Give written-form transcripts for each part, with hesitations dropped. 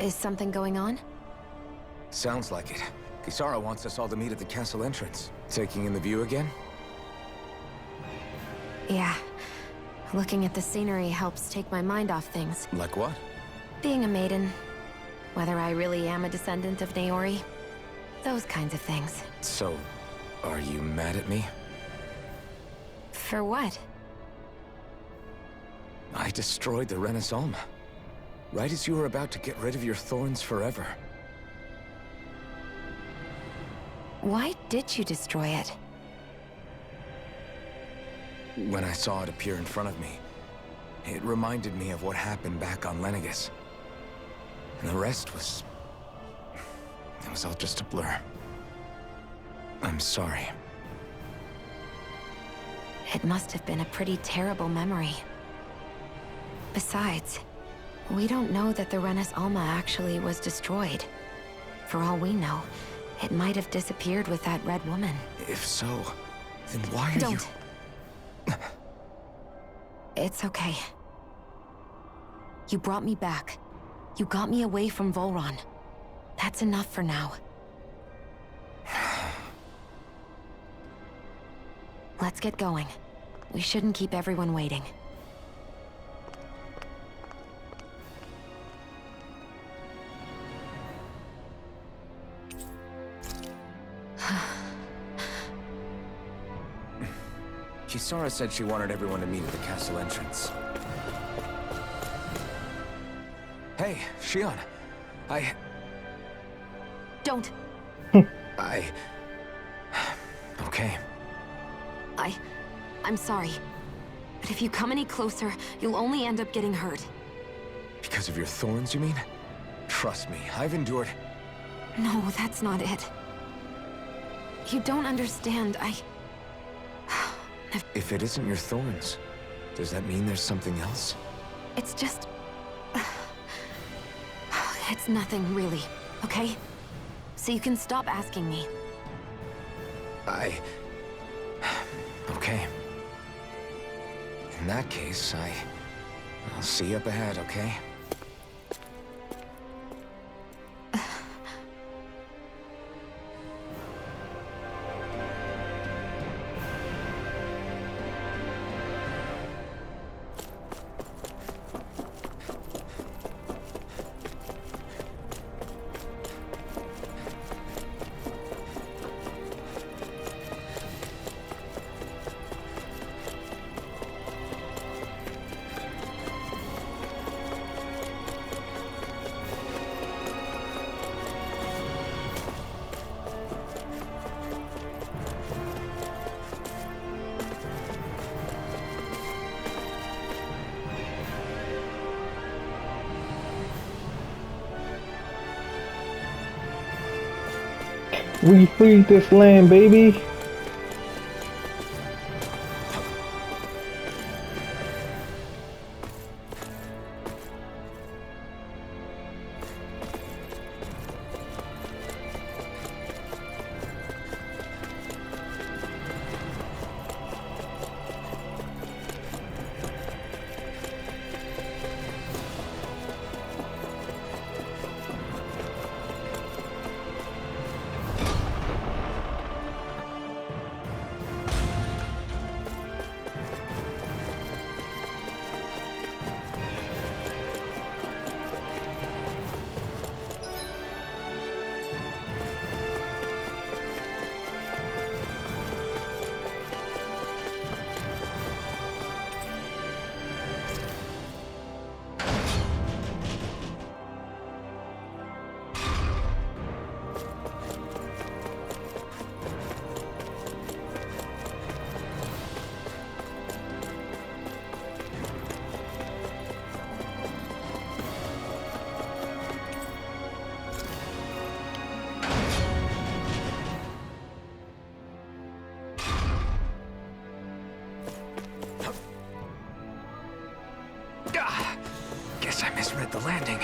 Is something going on? Sounds like it. Kisara wants us all to meet at the castle entrance. Taking in the view again? Yeah. Looking at the scenery helps take my mind off things. Like what? Being a maiden. Whether I really am a descendant of Naori. Those kinds of things. So, are you mad at me? For what? I destroyed the Renaissance. Right as you were about to get rid of your thorns forever. Why did you destroy it? When I saw it appear in front of me, it reminded me of what happened back on Lenegus. And the rest was... it was all just a blur. I'm sorry. It must have been a pretty terrible memory. Besides, we don't know that the Renas Alma actually was destroyed. For all we know, it might have disappeared with that red woman. If so, then why are you... Don't. It's okay. You brought me back. You got me away from Volron. That's enough for now. Let's get going. We shouldn't keep everyone waiting. Kisara said she wanted everyone to meet at the castle entrance. Hey, Shion. Don't. Okay. I'm sorry. But if you come any closer, you'll only end up getting hurt. Because of your thorns, you mean? Trust me, I've endured... No, that's not it. You don't understand, If it isn't your thorns, does that mean there's something else? It's just... It's nothing, really, okay? So you can stop asking me. Okay. In that case, I'll see you up ahead, okay? We freed this land, baby. Guess I misread the landing.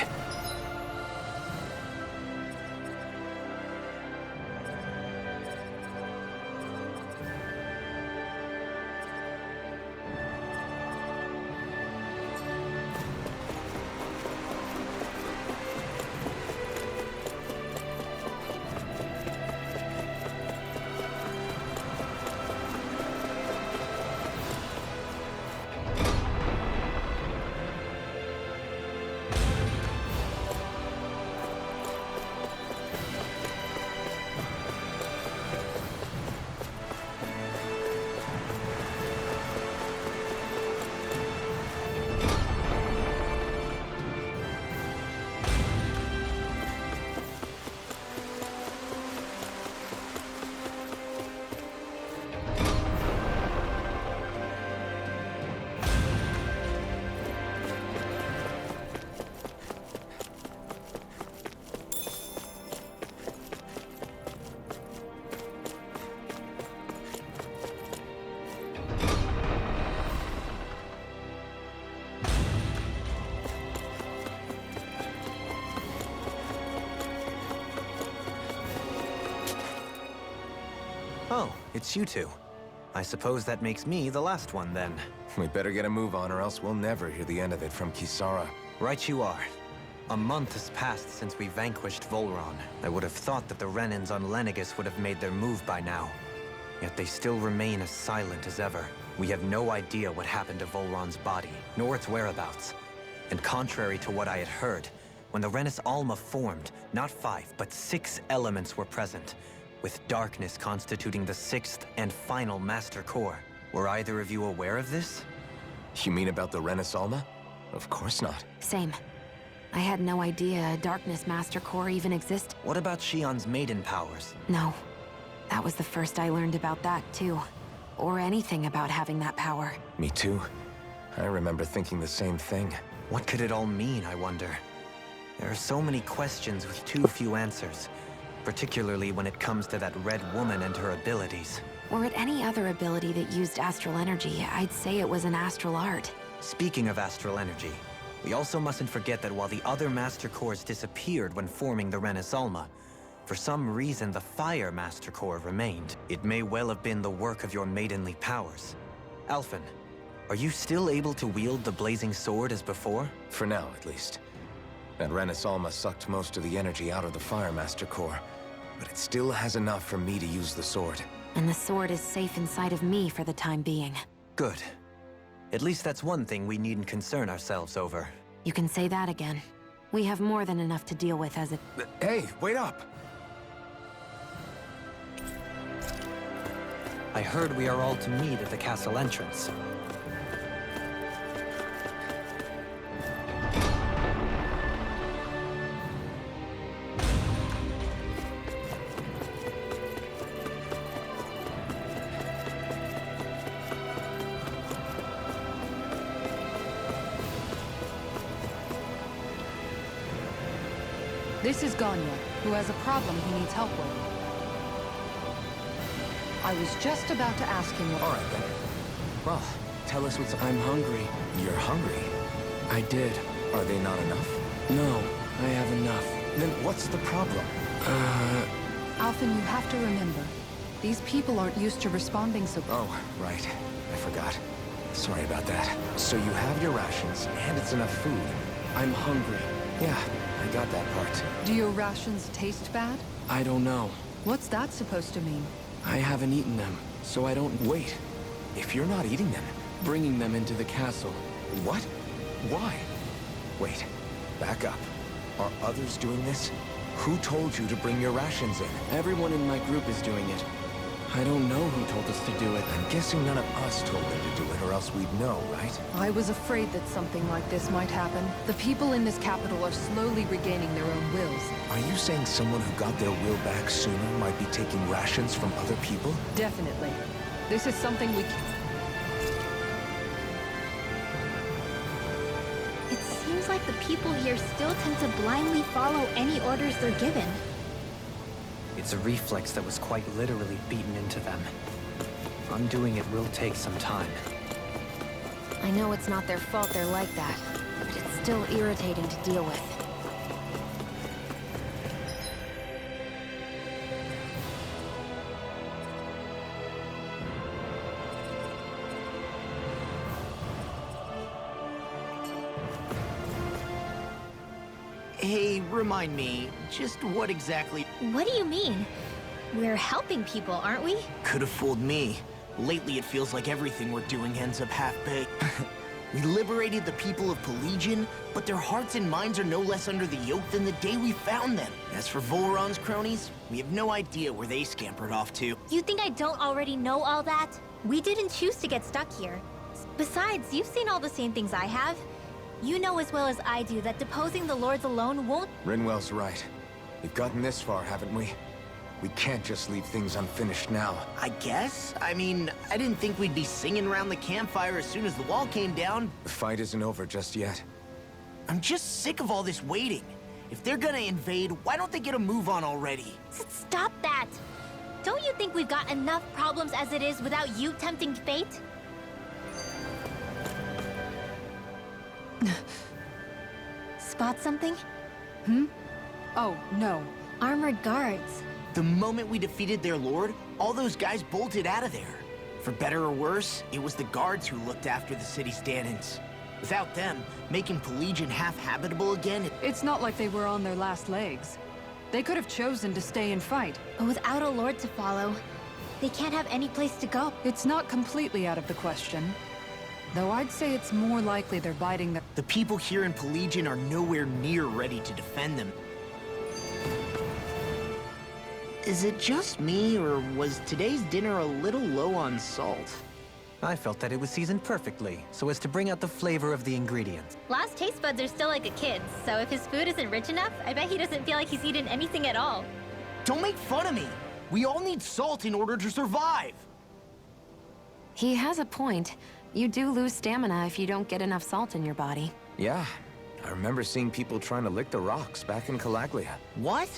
Oh, it's you two. I suppose that makes me the last one, then. We better get a move on, or else we'll never hear the end of it from Kisara. Right you are. A month has passed since we vanquished Volron. I would have thought that the Renans on Lenegis would have made their move by now. Yet they still remain as silent as ever. We have no idea what happened to Volron's body, nor its whereabouts. And contrary to what I had heard, when the Renis Alma formed, not 5, but 6 elements were present, with darkness constituting the 6th and final Master Core. Were either of you aware of this? You mean about the Renis Alma? Of course not. Same. I had no idea a Darkness Master Core even existed. What about Shion's maiden powers? No. That was the first I learned about that, too. Or anything about having that power. Me too. I remember thinking the same thing. What could it all mean, I wonder? There are so many questions with too few answers, particularly when it comes to that Red Woman and her abilities. Were it any other ability that used astral energy, I'd say it was an astral art. Speaking of astral energy, we also mustn't forget that while the other Master Cores disappeared when forming the Renis Alma, for some reason the Fire Master Core remained. It may well have been the work of your maidenly powers. Alphen, are you still able to wield the blazing sword as before? For now, at least. That Renis Alma sucked most of the energy out of the Fire Master Core, but it still has enough for me to use the sword. And the sword is safe inside of me for the time being. Good. At least that's one thing we needn't concern ourselves over. You can say that again. We have more than enough to deal with as it... Hey, wait up! I heard we are all to meet at the castle entrance. This is Ganya, who has a problem he needs help with. I was just about to ask him what... All right, then. Well, tell us what's... I'm hungry. You're hungry? I did. Are they not enough? No, I have enough. Then what's the problem? Alphen, you have to remember, these people aren't used to responding so... Oh, right. I forgot. Sorry about that. So you have your rations, and it's enough food. I'm hungry. Yeah, I got that part. Do your rations taste bad? I don't know. What's that supposed to mean? I haven't eaten them, so I don't... Wait. If you're not eating them... Bringing them into the castle. What? Why? Wait. Back up. Are others doing this? Who told you to bring your rations in? Everyone in my group is doing it. I don't know who told us to do it. I'm guessing none of us told them to do it, or else we'd know, right? I was afraid that something like this might happen. The people in this capital are slowly regaining their own wills. Are you saying someone who got their will back sooner might be taking rations from other people? Definitely. This is something we... It seems like the people here still tend to blindly follow any orders they're given. It's a reflex that was quite literally beaten into them. Undoing it will take some time. I know it's not their fault they're like that, but it's still irritating to deal with. Hey, remind me, just what exactly... What do you mean? We're helping people, aren't we? Could have fooled me. Lately it feels like everything we're doing ends up half-baked. We liberated the people of Pelegion, but their hearts and minds are no less under the yoke than the day we found them. As for Volron's cronies, we have no idea where they scampered off to. You think I don't already know all that? We didn't choose to get stuck here. Besides, you've seen all the same things I have. You know as well as I do that deposing the lords alone won't... Rinwell's right. We've gotten this far, haven't we? We can't just leave things unfinished now. I guess? I mean, I didn't think we'd be singing around the campfire as soon as the wall came down. The fight isn't over just yet. I'm just sick of all this waiting. If they're gonna invade, why don't they get a move on already? Stop that! Don't you think we've got enough problems as it is without you tempting fate? Spot something? Oh, no. Armored guards. The moment we defeated their lord, all those guys bolted out of there. For better or worse, it was the guards who looked after the city stand-ins. Without them, making Pelegion half-habitable again... It's not like they were on their last legs. They could have chosen to stay and fight. But without a lord to follow, they can't have any place to go. It's not completely out of the question. Though I'd say it's more likely they're biding their... The people here in Pelegion are nowhere near ready to defend them. Is it just me, or was today's dinner a little low on salt? I felt that it was seasoned perfectly, so as to bring out the flavor of the ingredients. Last taste buds are still like a kid's, so if his food isn't rich enough, I bet he doesn't feel like he's eaten anything at all. Don't make fun of me! We all need salt in order to survive! He has a point. You do lose stamina if you don't get enough salt in your body. Yeah, I remember seeing people trying to lick the rocks back in Calaglia. What?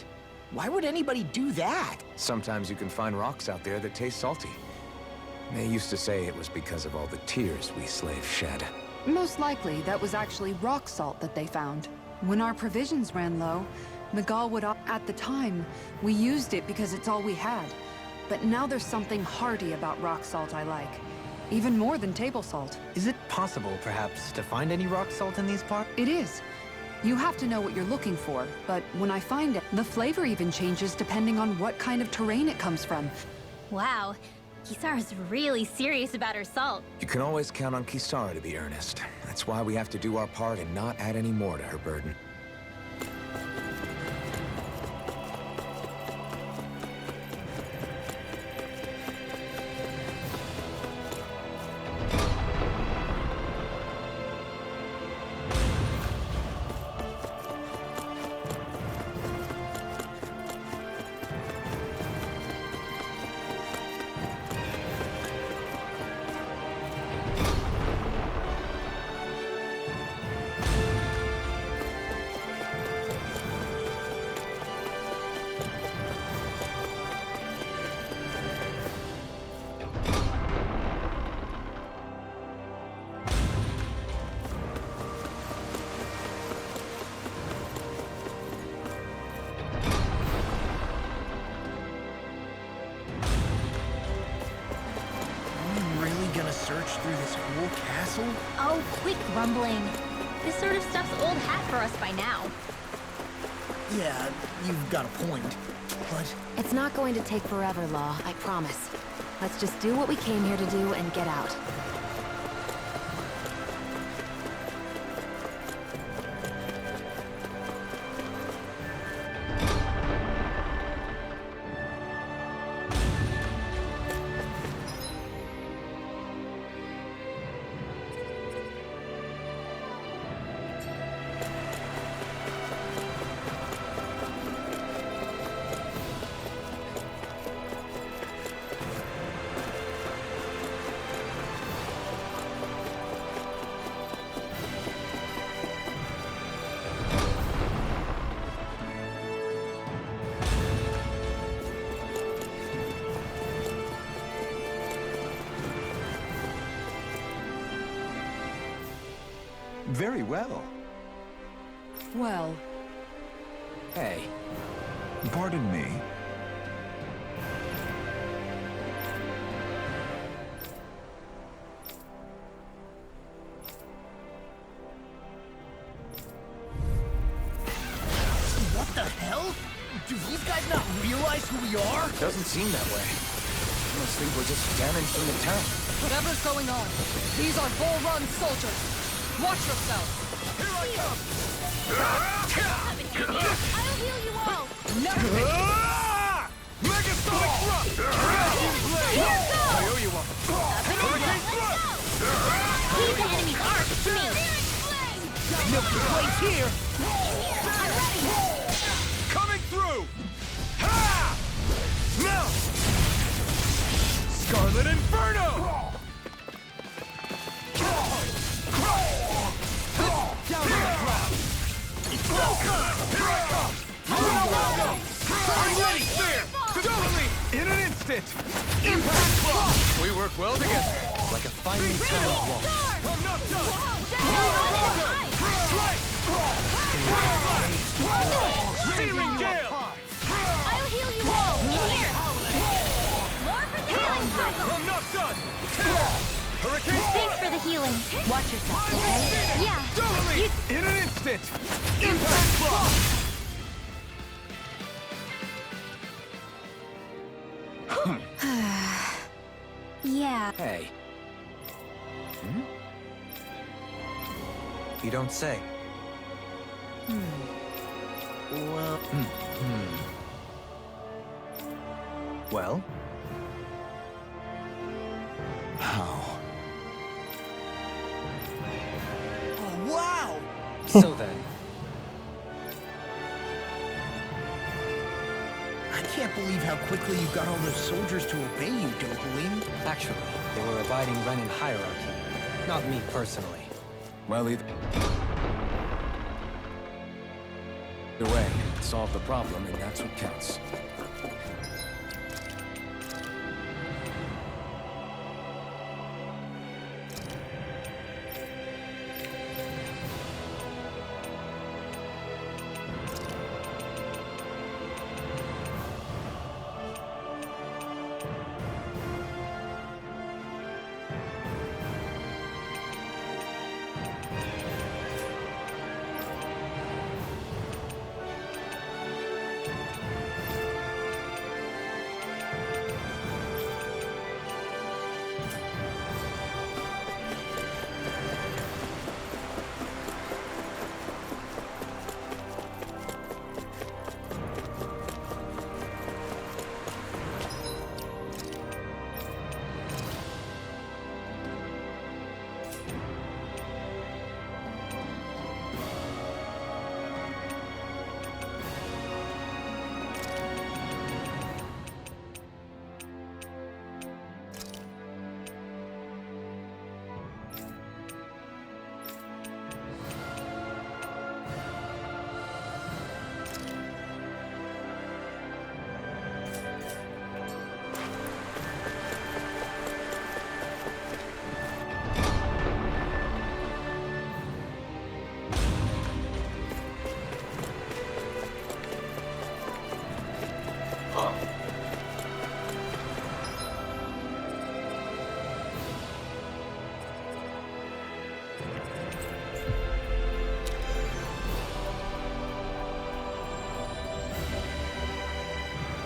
Why would anybody do that? Sometimes you can find rocks out there that taste salty. They used to say it was because of all the tears we slaves shed. Most likely, that was actually rock salt that they found. When our provisions ran low, Miguel would... At the time, we used it because it's all we had. But now there's something hearty about rock salt I like. Even more than table salt. Is it possible, perhaps, to find any rock salt in these parts? It is. You have to know what you're looking for, but when I find it, the flavor even changes depending on what kind of terrain it comes from. Wow, Kisara's really serious about her salt. You can always count on Kisara to be earnest. That's why we have to do our part and not add any more to her burden. Search through this whole castle? Oh, quick rumbling. This sort of stuff's old hat for us by now. Yeah, you've got a point. But... It's not going to take forever, Law, I promise. Let's just do what we came here to do and get out. Very well. Well... Hey. Pardon me. What the hell? Do these guys not realize who we are? Doesn't seem that way. I must think we're just damaged from the town. Whatever's going on, these are Bull Run soldiers. Watch yourself! Here I come! I'll heal you all! Never Megasonic thrust! Here goes! I owe you one. Hurricane thrust! Leave the enemy's arc to me! Milk the place here! I'm ready! Coming through! Ha! Now! Scarlet Inferno! Down to the ground! It's so good! Here I come! I'm ready! There! Totally! In an instant! Impact block! We work well together. Like a finely timed wall. I'm not done! Searing gale! I'll heal you all! Here! More Hurricane! Thanks for the healing. Watch yourself, okay? Yeah. Totally! In an instant! Impact block! Yeah. Hey. You don't say. Well, Well? How? oh, wow! So then, I can't believe how quickly you got all those soldiers to obey you, Dohalim. actually, they were abiding Renin hierarchy. Not me personally. Well, either way, it solved the problem, and that's what counts.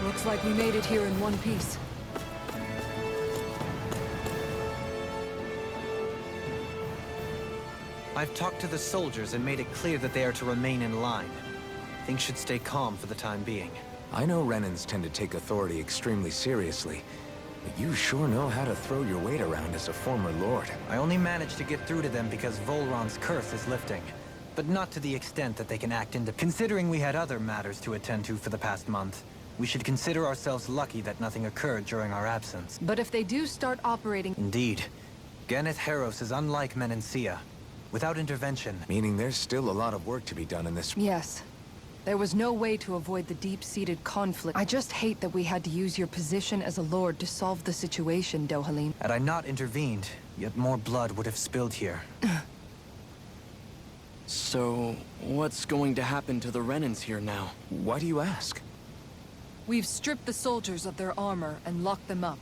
Looks like we made it here in one piece. I've talked to the soldiers and made it clear that they are to remain in line. Things should stay calm for the time being. I know Renans tend to take authority extremely seriously, but you sure know how to throw your weight around as a former lord. I only managed to get through to them because Volron's curse is lifting. But not to the extent that they can act Considering we had other matters to attend to for the past month, we should consider ourselves lucky that nothing occurred during our absence. But if they do start operating... Indeed. Ganeth Heros is unlike Menencia. Without intervention... Meaning there's still a lot of work to be done in this... Yes. There was no way to avoid the deep-seated conflict. I just hate that we had to use your position as a lord to solve the situation, Dohalim. Had I not intervened, yet more blood would have spilled here. So, what's going to happen to the Renans here now? Why do you ask? We've stripped the soldiers of their armor and locked them up.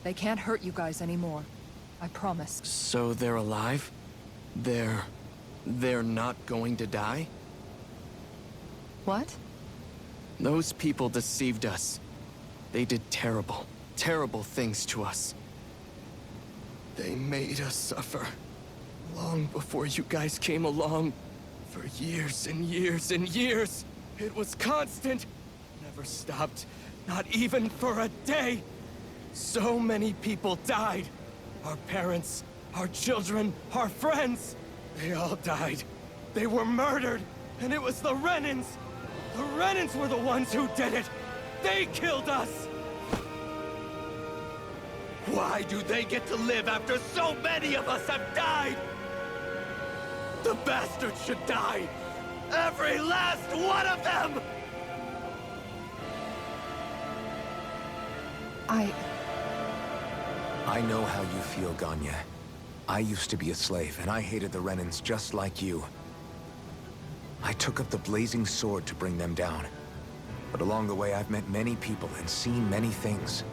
They can't hurt you guys anymore. I promise. So they're alive? They're not going to die? What? Those people deceived us. They did terrible, terrible things to us. They made us suffer. Long before you guys came along. For years and years and years. It was constant. Never stopped. Not even for a day. So many people died. Our parents, our children, our friends. They all died. They were murdered. And it was the Renans. The Renans were the ones who did it! They killed us! Why do they get to live after so many of us have died? The bastards should die! Every last one of them! I know how you feel, Ganya. I used to be a slave, and I hated the Renans just like you. I took up the blazing sword to bring them down. But along the way, I've met many people and seen many things.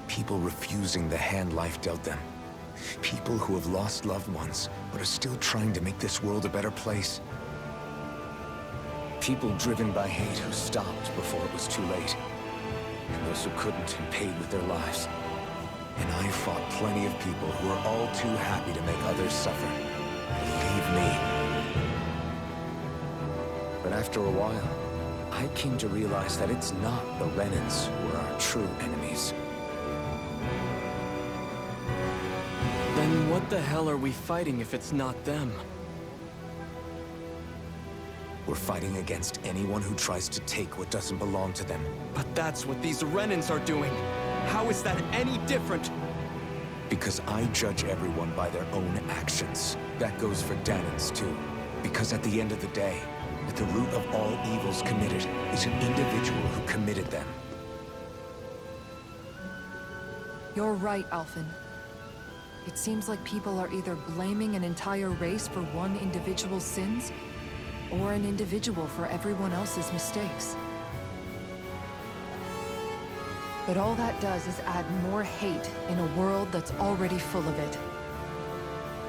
People refusing the hand life dealt them. People who have lost loved ones, but are still trying to make this world a better place. People driven by hate who stopped before it was too late. And those who couldn't and paid with their lives. And I fought plenty of people who are all too happy to make others suffer. Believe me. But after a while, I came to realize that it's not the Renans who are our true enemies. Then what the hell are we fighting if it's not them? We're fighting against anyone who tries to take what doesn't belong to them. But that's what these Renans are doing. How is that any different? Because I judge everyone by their own actions. That goes for Danans too. Because at the end of the day, at the root of all evils committed is an individual who committed them. You're right, Alphen. It seems like people are either blaming an entire race for one individual's sins, or an individual for everyone else's mistakes. But all that does is add more hate in a world that's already full of it.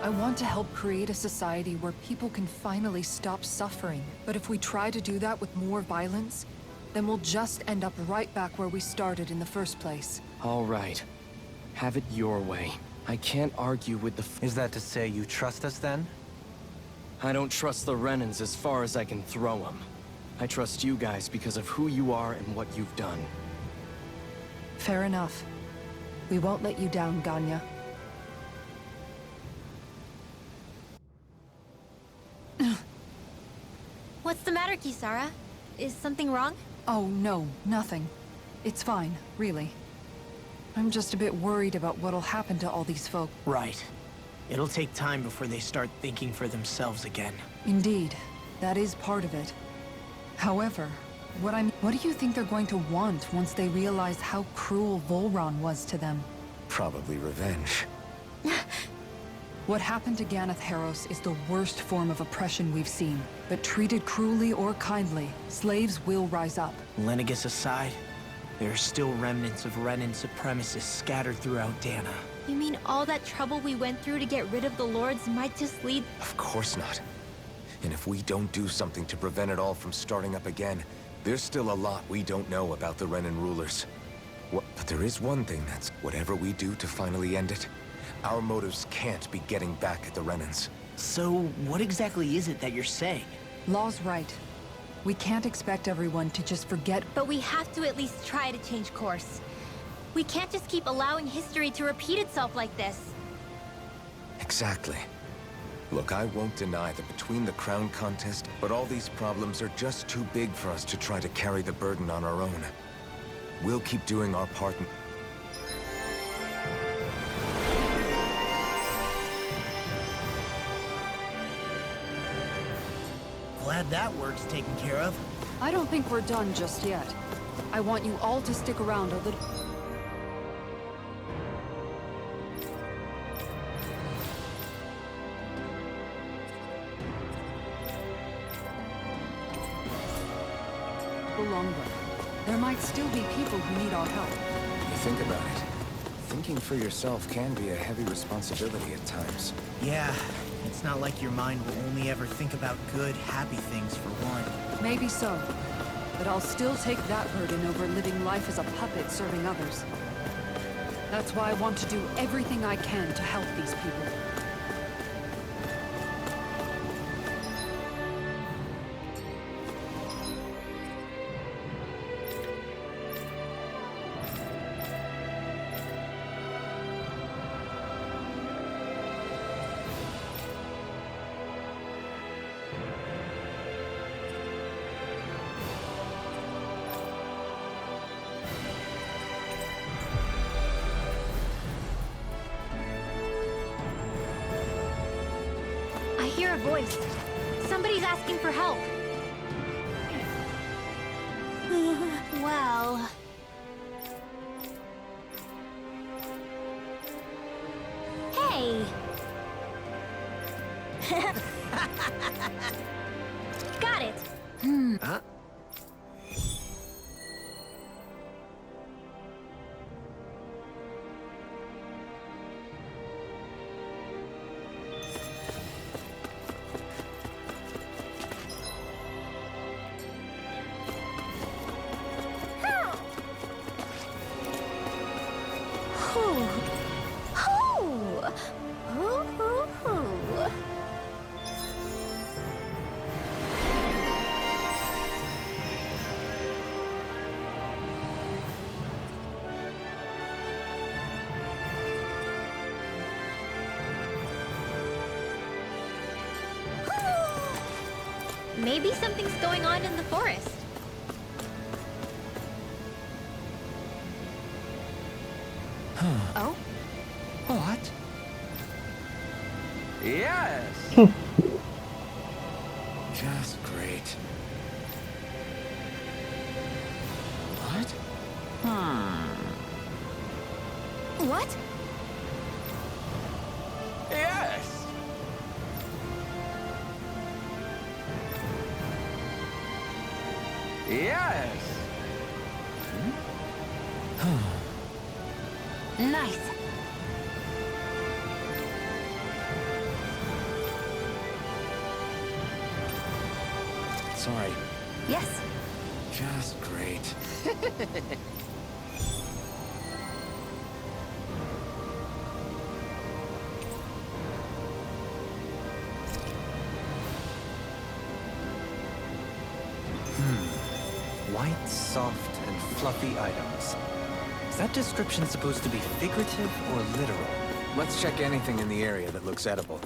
I want to help create a society where people can finally stop suffering. But if we try to do that with more violence, then we'll just end up right back where we started in the first place. All right. Have it your way. I can't argue with the Is that to say you trust us then? I don't trust the Renans as far as I can throw them. I trust you guys because of who you are and what you've done. Fair enough. We won't let you down, Ganya. What's the matter, Kisara? Is something wrong? Oh, no, nothing. It's fine, really. I'm just a bit worried about what'll happen to all these folk. Right. It'll take time before they start thinking for themselves again. Indeed, that is part of it. However, what do you think they're going to want once they realize how cruel Volron was to them? Probably revenge. What happened to Ganeth Haros is the worst form of oppression we've seen. But treated cruelly or kindly, slaves will rise up. Lenegis aside, there are still remnants of Renan supremacists scattered throughout Dana. You mean all that trouble we went through to get rid of the Lords might just lead... Of course not. And if we don't do something to prevent it all from starting up again, there's still a lot we don't know about the Renan rulers. But there is one thing that's... Whatever we do to finally end it, our motives can't be getting back at the Renans. So, what exactly is it that you're saying? Law's right. We can't expect everyone to just forget. But we have to at least try to change course. We can't just keep allowing history to repeat itself like this. Exactly. Look, I won't deny that between the crown contest, but all these problems are just too big for us to try to carry the burden on our own. We'll keep doing our part. Glad that work's taken care of. I don't think we're done just yet. I want you all to stick around a little... longer. There might still be people who need our help. You think about it. Thinking for yourself can be a heavy responsibility at times. Yeah, it's not like your mind will only ever think about good, happy things for one. Maybe so. But I'll still take that burden over living life as a puppet serving others. That's why I want to do everything I can to help these people. I hear a voice. Somebody's asking for help. Well... Hey! Got it! Huh? Maybe something's going on in the forest. Oh? What? Yes! Just great. What? What? Yes! Yes! Nice. Sorry. Yes. Just great. White, soft, and fluffy items. Is that description supposed to be figurative or literal? Let's check anything in the area that looks edible.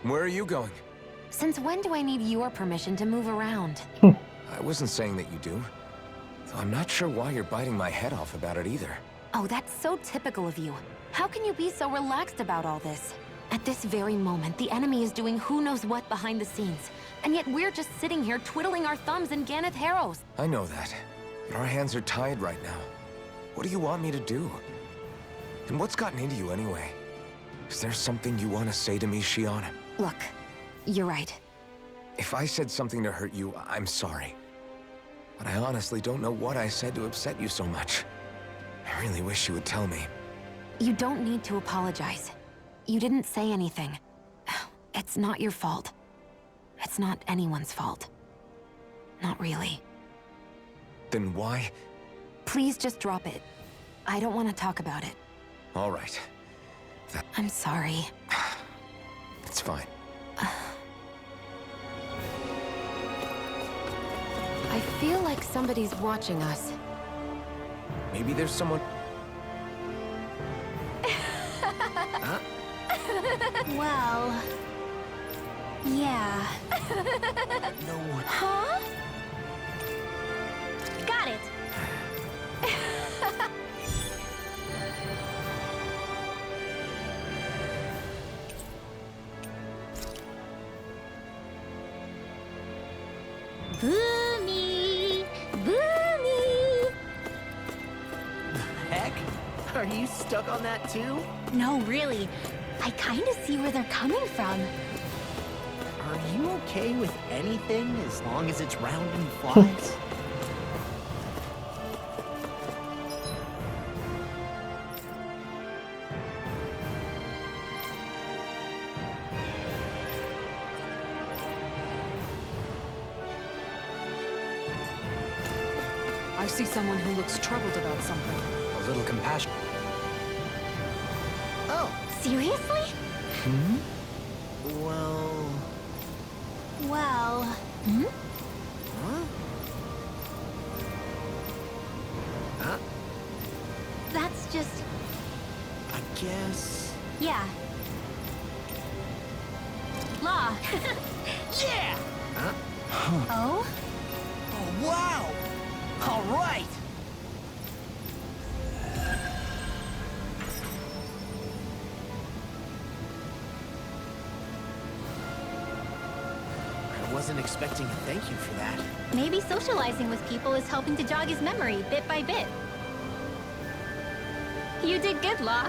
Where are you going? Since when do I need your permission to move around? I wasn't saying that you do. Though I'm not sure why you're biting my head off about it either. Oh, that's so typical of you. How can you be so relaxed about all this? At this very moment, the enemy is doing who knows what behind the scenes. And yet we're just sitting here twiddling our thumbs in Ganath Harrows. I know that. But our hands are tied right now. What do you want me to do? And what's gotten into you anyway? Is there something you want to say to me, Shion? Look, you're right. If I said something to hurt you, I'm sorry. But I honestly don't know what I said to upset you so much. I really wish you would tell me. You don't need to apologize. You didn't say anything. It's not your fault. It's not anyone's fault. Not really. Then why? Please just drop it. I don't want to talk about it. All right. I'm sorry. It's fine. I feel like somebody's watching us. Maybe there's someone... Well... Yeah. No. Huh? Got it. Boomy! Boomy! Heck? Are you stuck on that too? No, really. I kind of see where they're coming from. Are you okay with anything as long as it's round and flies? I see someone who looks troubled about something. A little compassion. Oh, Seriously? well... Well... Huh? Huh? That's just... I guess... Yeah. Law. Yeah! Huh? Oh? Oh, wow! All right! I wasn't expecting a thank you for that. Maybe socializing with people is helping to jog his memory bit by bit. You did good, Law.